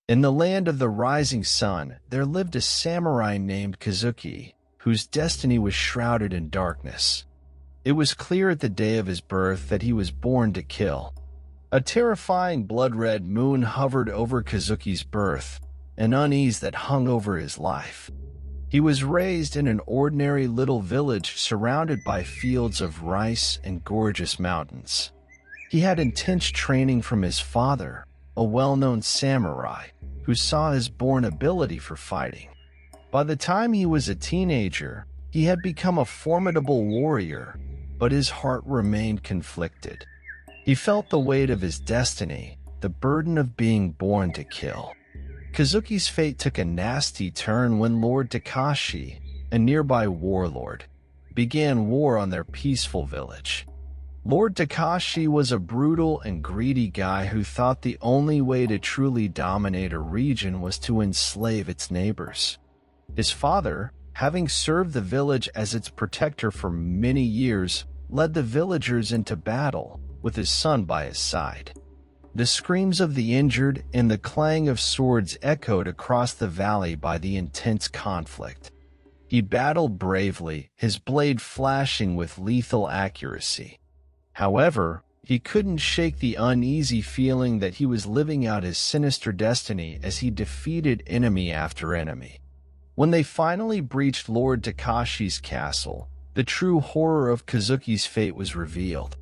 In the land of the rising sun, there lived a samurai named Kazuki, whose destiny was shrouded in darkness. It was clear at the day of his birth that he was born to kill. A terrifying blood-red moon hovered over Kazuki's birth, an unease that hung over his life. He was raised in an ordinary little village surrounded by fields of rice and gorgeous mountains. He had intense training from his father, a well-known samurai, who saw his born ability for fighting. By the time he was a teenager, he had become a formidable warrior, but his heart remained conflicted. He felt the weight of his destiny, the burden of being born to kill. Kazuki's fate took a nasty turn when Lord Takashi, a nearby warlord, began war on their peaceful village. Lord Takashi was a brutal and greedy guy who thought the only way to truly dominate a region was to enslave its neighbors. His father, having served the village as its protector for many years, led the villagers into battle, with his son by his side. The screams of the injured and the clang of swords echoed across the valley by the intense conflict. He battled bravely, his blade flashing with lethal accuracy. However, he couldn't shake the uneasy feeling that he was living out his sinister destiny as he defeated enemy after enemy. When they finally breached Lord Takashi's castle, the true horror of Kazuki's fate was revealed.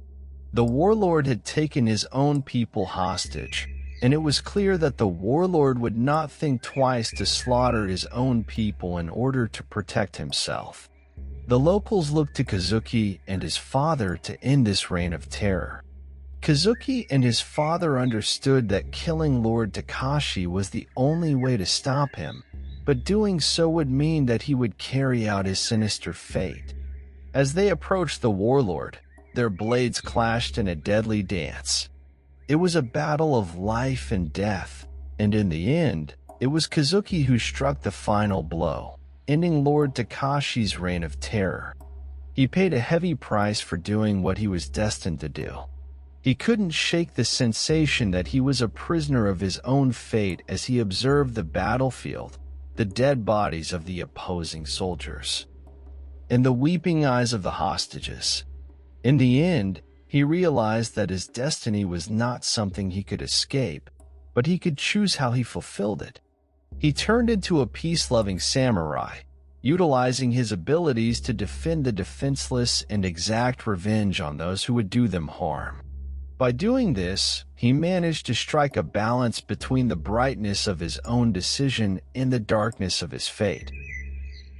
The warlord had taken his own people hostage, and it was clear that the warlord would not think twice to slaughter his own people in order to protect himself. The locals looked to Kazuki and his father to end this reign of terror. Kazuki and his father understood that killing Lord Takashi was the only way to stop him, but doing so would mean that he would carry out his sinister fate. As they approached the warlord, their blades clashed in a deadly dance. It was a battle of life and death, and in the end, it was Kazuki who struck the final blow, ending Lord Takashi's reign of terror. He paid a heavy price for doing what he was destined to do. He couldn't shake the sensation that he was a prisoner of his own fate as he observed the battlefield, the dead bodies of the opposing soldiers, and the weeping eyes of the hostages. In the end, he realized that his destiny was not something he could escape, but he could choose how he fulfilled it. He turned into a peace-loving samurai, utilizing his abilities to defend the defenseless and exact revenge on those who would do them harm. By doing this, he managed to strike a balance between the brightness of his own decision and the darkness of his fate,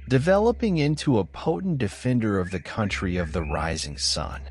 developing into a potent defender of the country of the rising sun.